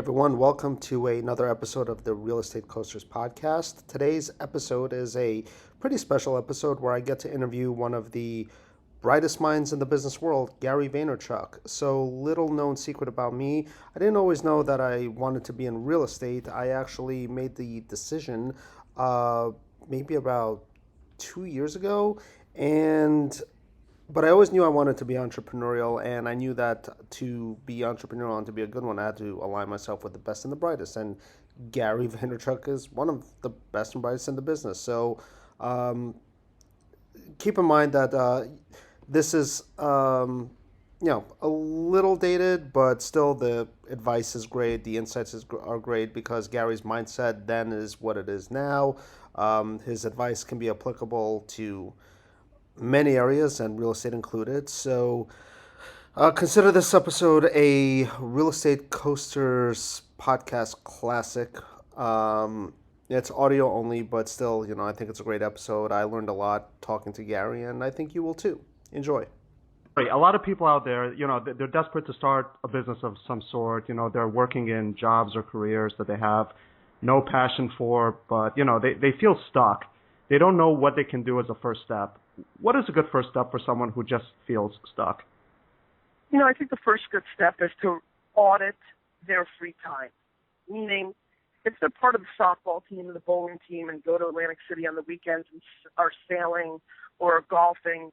everyone. Welcome to another episode of the Real Estate Coasters podcast. Today's episode is a pretty special episode where I get to interview one of the brightest minds in the business world, Gary Vaynerchuck. So, little known secret about me, I didn't always know that I wanted to be in real estate. I actually made the decision maybe about 2 years ago, but I always knew I wanted to be entrepreneurial, and I knew that to be entrepreneurial and to be a good one, I had to align myself with the best and the brightest. And Gary Vaynerchuck is one of the best and brightest in the business. So um, keep in mind that this is, a little dated, but still the advice is great. The are great because Gary's mindset then is what it is now. His advice can be applicable to many areas and real estate included. So consider this episode a Real Estate Coasters podcast classic. It's audio only, but still, I think it's a great episode. I learned a lot talking to Gary, and I think you will too. Enjoy. A lot of people out there, they're desperate to start a business of some sort. They're working in jobs or careers that they have no passion for, but, they feel stuck. They don't know what they can do as a first step. What is a good first step for someone who just feels stuck? I think the first good step is to audit their free time. Meaning, if they're part of the softball team and the bowling team and go to Atlantic City on the weekends and are sailing or golfing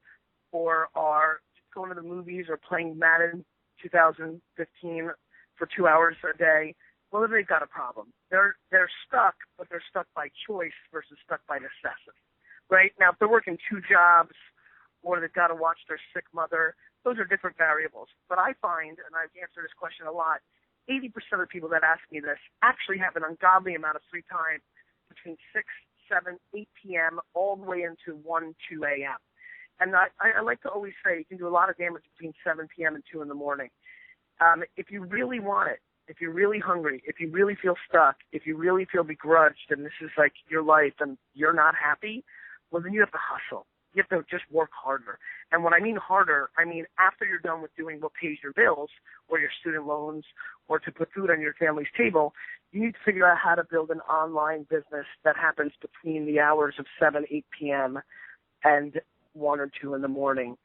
or are going to the movies or playing Madden 2015 for 2 hours a day, well, they've got a problem. They're stuck, but they're stuck by choice versus stuck by necessity. Right? Now, if they're working two jobs or they've got to watch their sick mother, those are different variables. But I find, and I've answered this question a lot, 80% of the people that ask me this actually have an ungodly amount of free time between 6, 7, 8 p.m. all the way into 1, 2 a.m. And I like to always say you can do a lot of damage between 7 p.m. and 2 in the morning. If you really want it, if you're really hungry, if you really feel stuck, if you really feel begrudged and this is like your life and you're not happy, well, then you have to hustle. You have to just work harder. And when I mean harder, I mean after you're done with doing what pays your bills or your student loans or to put food on your family's table, you need to figure out how to build an online business that happens between the hours of 7, 8 p.m. and 1 or 2 in the morning.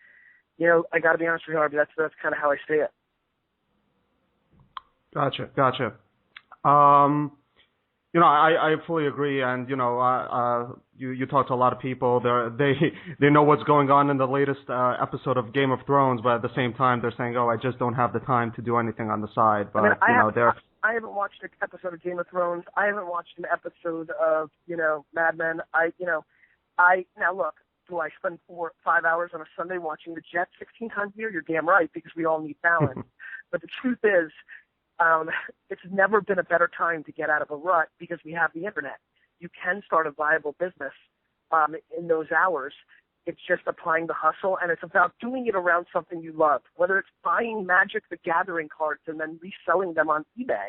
I got to be honest with you, Harvey, that's kind of how I see it. Gotcha. I fully agree, and you talk to a lot of people. They know what's going on in the latest episode of Game of Thrones, but at the same time they're saying, "Oh, I just don't have the time to do anything on the side." But I haven't watched an episode of Game of Thrones. I haven't watched an episode of Mad Men. Now look, do I spend 4 or 5 hours on a Sunday watching the Jets 16 times a year? You're damn right, because we all need balance. But the truth is, it's never been a better time to get out of a rut because we have the internet. You can start a viable business in those hours. It's just applying the hustle, and it's about doing it around something you love, whether it's buying Magic the Gathering cards and then reselling them on eBay,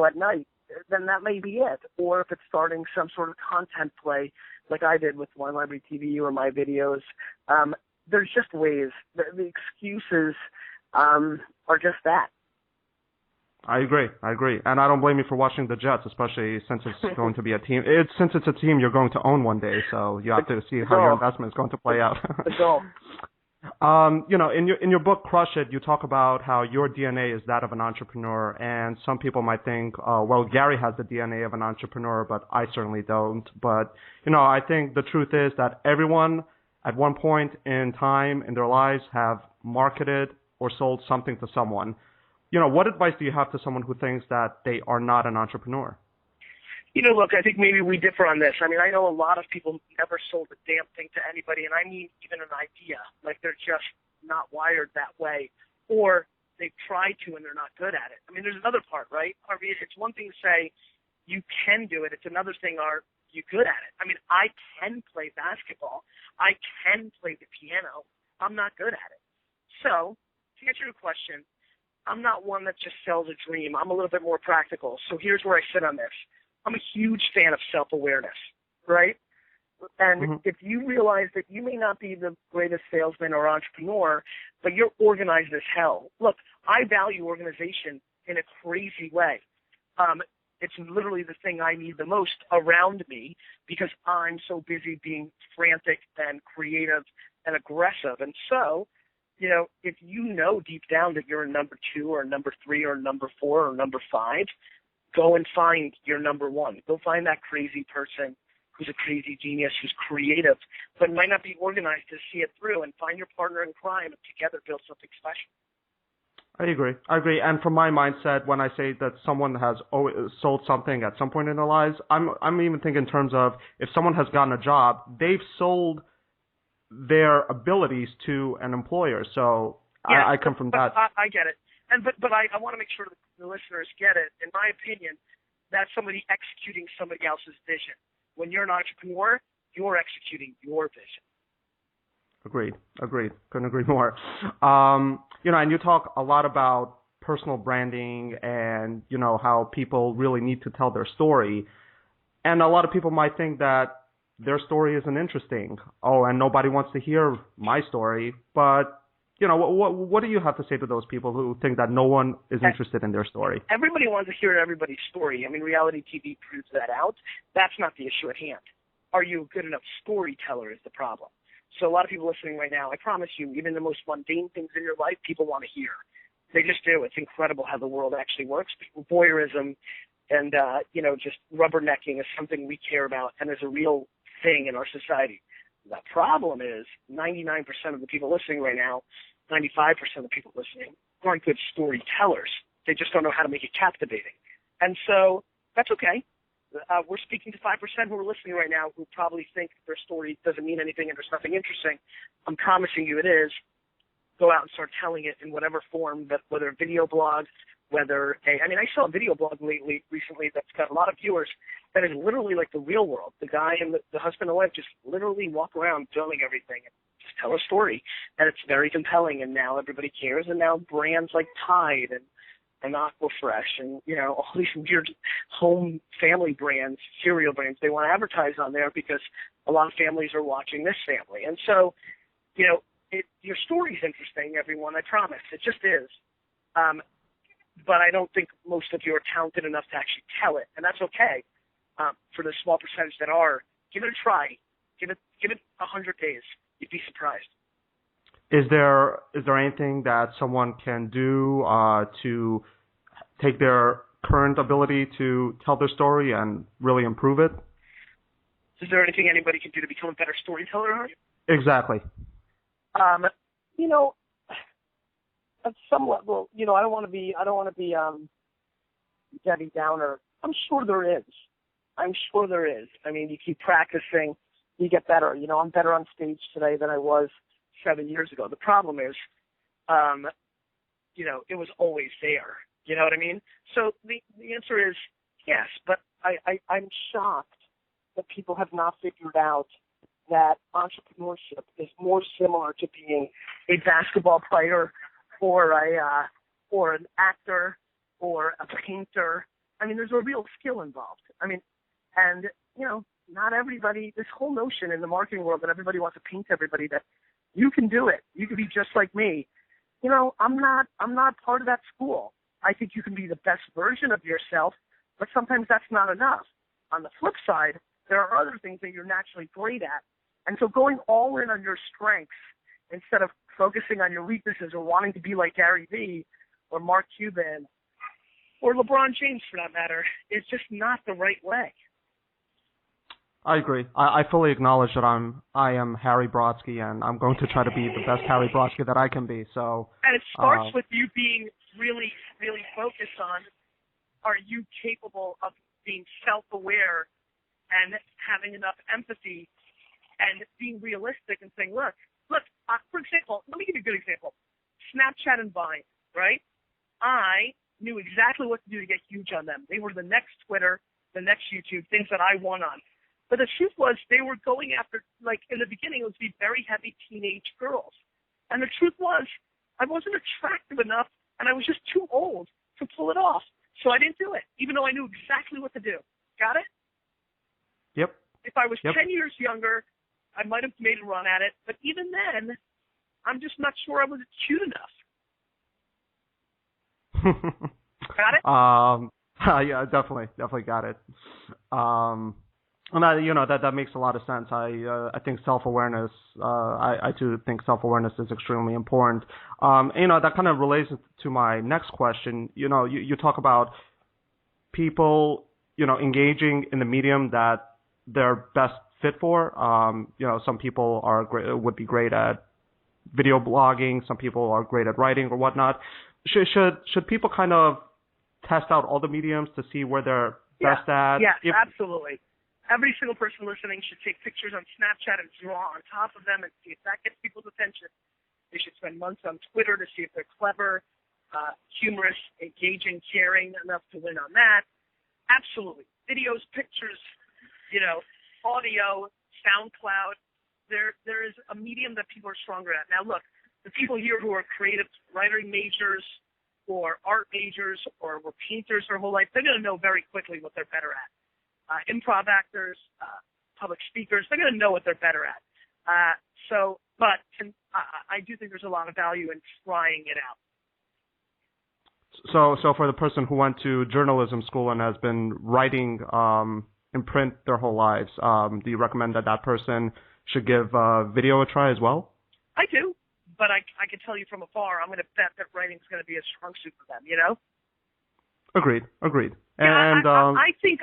at night, then that may be it. Or if it's starting some sort of content play like I did with Wine Library TV or my videos, there's just ways. The excuses are just that. I agree, and I don't blame you for watching the Jets, especially since it's going to be a team. Since it's a team you're going to own one day, so you have to see how your investment is going to play out. In your book Crush It, you talk about how your DNA is that of an entrepreneur, and some people might think, well, Gary has the DNA of an entrepreneur, but I certainly don't. But I think the truth is that everyone at one point in time in their lives have marketed or sold something to someone. What advice do you have to someone who thinks that they are not an entrepreneur? Look, I think maybe we differ on this. I mean, I know a lot of people who never sold a damn thing to anybody, and I mean even an idea. Like they're just not wired that way, or they've tried to and they're not good at it. I mean, there's another part, right? Harvey, it's one thing to say you can do it. It's another thing, are you good at it? I mean, I can play basketball. I can play the piano. I'm not good at it. So to answer your question, I'm not one that just sells a dream. I'm a little bit more practical. So here's where I sit on this. I'm a huge fan of self-awareness, right? And if you realize that you may not be the greatest salesman or entrepreneur, but you're organized as hell. Look, I value organization in a crazy way. It's literally the thing I need the most around me because I'm so busy being frantic and creative and aggressive. And so, if you know deep down that you're a number 2 or a number 3 or a number 4 or number 5, go and find your number 1. Go find that crazy person who's a crazy genius, who's creative, but might not be organized to see it through, and find your partner in crime and together build something special. I agree. And from my mindset, when I say that someone has sold something at some point in their lives, I'm even thinking in terms of if someone has gotten a job, they've sold their abilities to an employer. So yes, I come from that. I get it. But I want to make sure that the listeners get it. In my opinion, that's somebody executing somebody else's vision. When you're an entrepreneur, you're executing your vision. Agreed. Couldn't agree more. And you talk a lot about personal branding and, how people really need to tell their story. And a lot of people might think that their story isn't interesting. Oh, and nobody wants to hear my story. But, what do you have to say to those people who think that no one is interested in their story? Everybody wants to hear everybody's story. I mean, reality TV proves that out. That's not the issue at hand. Are you a good enough storyteller is the problem. So a lot of people listening right now, I promise you, even the most mundane things in your life, people want to hear. They just do. It's incredible how the world actually works. Voyeurism and, just rubbernecking is something we care about and is a real thing in our society. The problem is 99% of the people listening right now, 95% of the people listening aren't good storytellers. They just don't know how to make it captivating. And so that's okay. We're speaking to 5% who are listening right now who probably think their story doesn't mean anything and there's nothing interesting. I'm promising you it is. Go out and start telling it in whatever form, whether video blogs, I saw a video blog recently that's got a lot of viewers that is literally like the real world. The guy and the husband and wife just literally walk around filming everything and just tell a story. And it's very compelling, and now everybody cares, and now brands like Tide and Aquafresh and, all these weird home family brands, cereal brands, they want to advertise on there because a lot of families are watching this family. And so, your story's interesting, everyone, I promise. It just is. But I don't think most of you are talented enough to actually tell it, and that's okay. For the small percentage that are, give it a try. Give it 100 days. You'd be surprised. Is there anything that someone can do to take their current ability to tell their story and really improve it? Is there anything anybody can do to become a better storyteller? Exactly. At some level, I don't want to be Debbie Downer. I'm sure there is. I mean, you keep practicing, you get better. I'm better on stage today than I was 7 years ago. The problem is, it was always there. You know what I mean? So the answer is yes, but I'm shocked that people have not figured out that entrepreneurship is more similar to being a basketball player or an actor or a painter. I mean, there's a real skill involved. Not everybody, this whole notion in the marketing world that everybody wants to paint everybody that you can do it. You can be just like me. I'm not part of that school. I think you can be the best version of yourself, but sometimes that's not enough. On the flip side, there are other things that you're naturally great at. And so going all in on your strengths instead of focusing on your weaknesses or wanting to be like Gary Vee or Mark Cuban or LeBron James for that matter is just not the right way. I agree. I fully acknowledge that I am Harry Brodsky, and I'm going to try to be the best Harry Brodsky that I can be. So, and it starts with you being really, really focused on, are you capable of being self-aware and having enough empathy and being realistic and saying, look, for example, let me give you a good example. Snapchat and Vine, right? I knew exactly what to do to get huge on them. They were the next Twitter, the next YouTube, things that I won on. But the truth was they were going after, like in the beginning, it would be very heavy teenage girls. And the truth was I wasn't attractive enough and I was just too old to pull it off. So I didn't do it, even though I knew exactly what to do. Got it? Yep. If I was 10 years younger, I might have made a run at it. But even then, I'm just not sure I was cute enough. Got it? Yeah, definitely got it. And that makes a lot of sense. I think self-awareness. I too think self-awareness is extremely important. That kind of relates to my next question. You talk about people, engaging in the medium that they're best fit for. Some people would be great at video blogging. Some people are great at writing or whatnot. Should people kind of test out all the mediums to see where they're best at? Yes, absolutely. Every single person listening should take pictures on Snapchat and draw on top of them and see if that gets people's attention. They should spend months on Twitter to see if they're clever, humorous, engaging, caring enough to win on that. Absolutely. Videos, pictures, audio, SoundCloud. There is a medium that people are stronger at. Now, look, the people here who are creative writing majors or art majors or were painters their whole life, they're going to know very quickly what they're better at. Improv actors, public speakers, they're going to know what they're better at. But I do think there's a lot of value in trying it out. So for the person who went to journalism school and has been writing in print their whole lives, do you recommend that person should give video a try as well? I do, but I can tell you from afar, I'm going to bet that writing's going to be a strong suit for them, Agreed. Yeah, And I think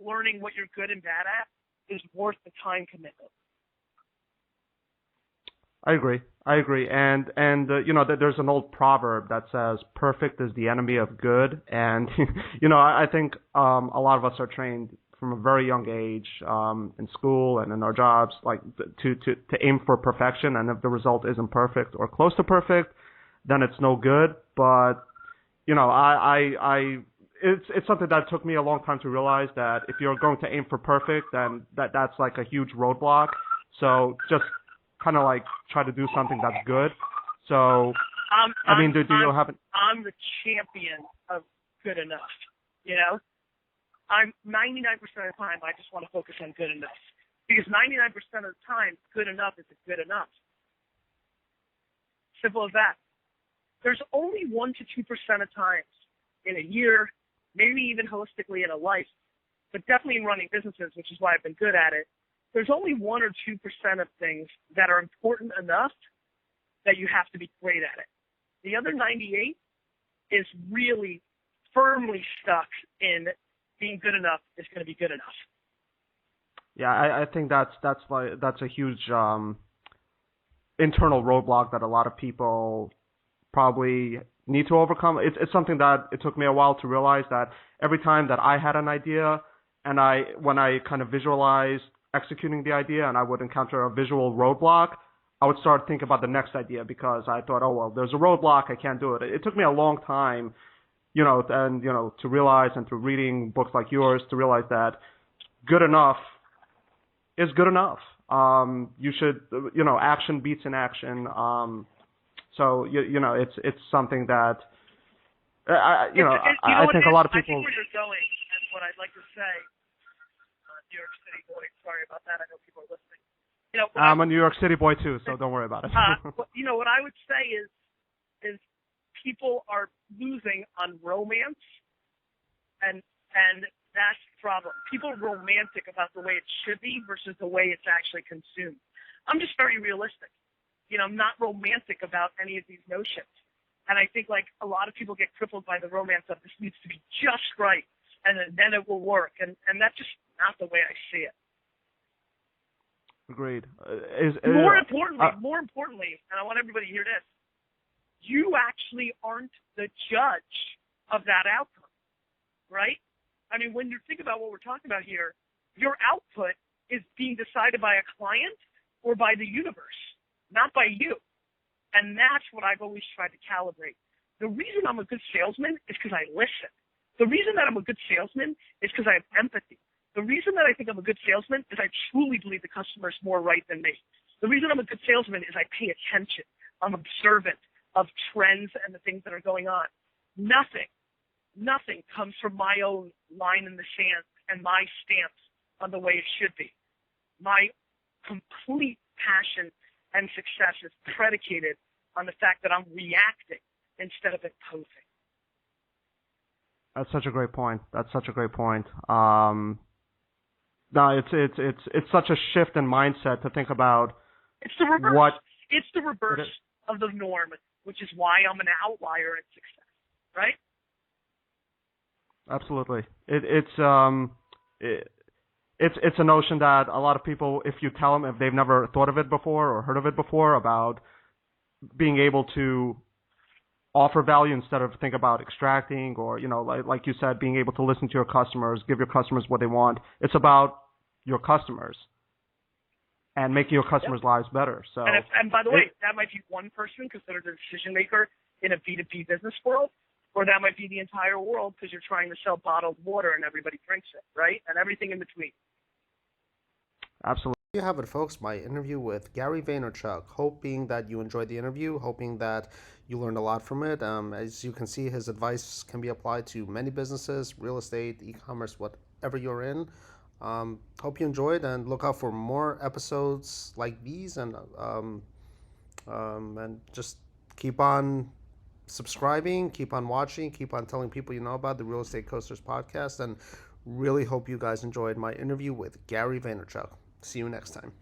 learning what you're good and bad at is worth the time commitment. I agree. And there's an old proverb that says perfect is the enemy of good. And, I think a lot of us are trained from a very young age in school and in our jobs, like to aim for perfection. And if the result isn't perfect or close to perfect, then it's no good. But, it's something that took me a long time to realize that if you're going to aim for perfect, then that's like a huge roadblock. So just kind of like try to do something that's good. So, do you have? I'm the champion of good enough. I'm 99% of the time I just want to focus on good enough because 99% of the time good enough is good enough. Simple as that. There's only 1 to 2% of times in a year, maybe even holistically in a life, but definitely in running businesses, which is why I've been good at it. There's only 1 or 2% of things that are important enough that you have to be great at it. The other 98 is really firmly stuck in being good enough is going to be good enough. Yeah, I think that's a huge internal roadblock that a lot of people probably need to overcome. It's something that it took me a while to realize that every time that I had an idea and when I kind of visualized executing the idea and I would encounter a visual roadblock, I would start thinking about the next idea because I thought, oh, well, there's a roadblock, I can't do it. It took me a long time, to realize and through reading books like yours to realize that good enough is good enough. You should, action beats inaction. So it's something that I think a lot of people. I think where you're going, and what I'd like to say, New York City boy. Sorry about that. I know people are listening. I'm a New York City boy too, so don't worry about it. What I would say is people are losing on romance, and that's the problem. People are romantic about the way it should be versus the way it's actually consumed. I'm just very realistic. I'm not romantic about any of these notions. And I think like a lot of people get crippled by the romance of this needs to be just right and then it will work. And that's just not the way I see it. Agreed. More importantly, and I want everybody to hear this, you actually aren't the judge of that outcome, right? I mean, when you think about what we're talking about here, your output is being decided by a client or by the universe, not by you. And that's what I've always tried to calibrate. The reason I'm a good salesman is because I listen. The reason that I'm a good salesman is because I have empathy. The reason that I think I'm a good salesman is I truly believe the customer is more right than me. The reason I'm a good salesman is I pay attention. I'm observant of trends and the things that are going on. Nothing comes from my own line in the sand and my stance on the way it should be. My complete passion and success is predicated on the fact that I'm reacting instead of imposing. That's such a great point. That's such a great point. No, it's such a shift in mindset to think about It's the reverse. what. It's the reverse of the norm, which is why I'm an outlier at success, right? Absolutely. It's a notion that a lot of people, if you tell them, if they've never thought of it before or heard of it before, about being able to offer value instead of think about extracting, or, like you said, being able to listen to your customers, give your customers what they want. It's about your customers and making your customers' lives better. So, and by the way, that might be one person considered a decision maker in a B2B business world, or that might be the entire world because you're trying to sell bottled water and everybody drinks it, right? And everything in between. Absolutely. There you have it, folks, my interview with Gary Vaynerchuck. Hoping that you enjoyed the interview, hoping that you learned a lot from it. As you can see, his advice can be applied to many businesses, real estate, e-commerce, whatever you're in. Hope you enjoyed, and look out for more episodes like these, and just keep on subscribing, keep on watching, keep on telling people you know about the Real Estate Coasters podcast, and really hope you guys enjoyed my interview with Gary Vaynerchuck. See you next time.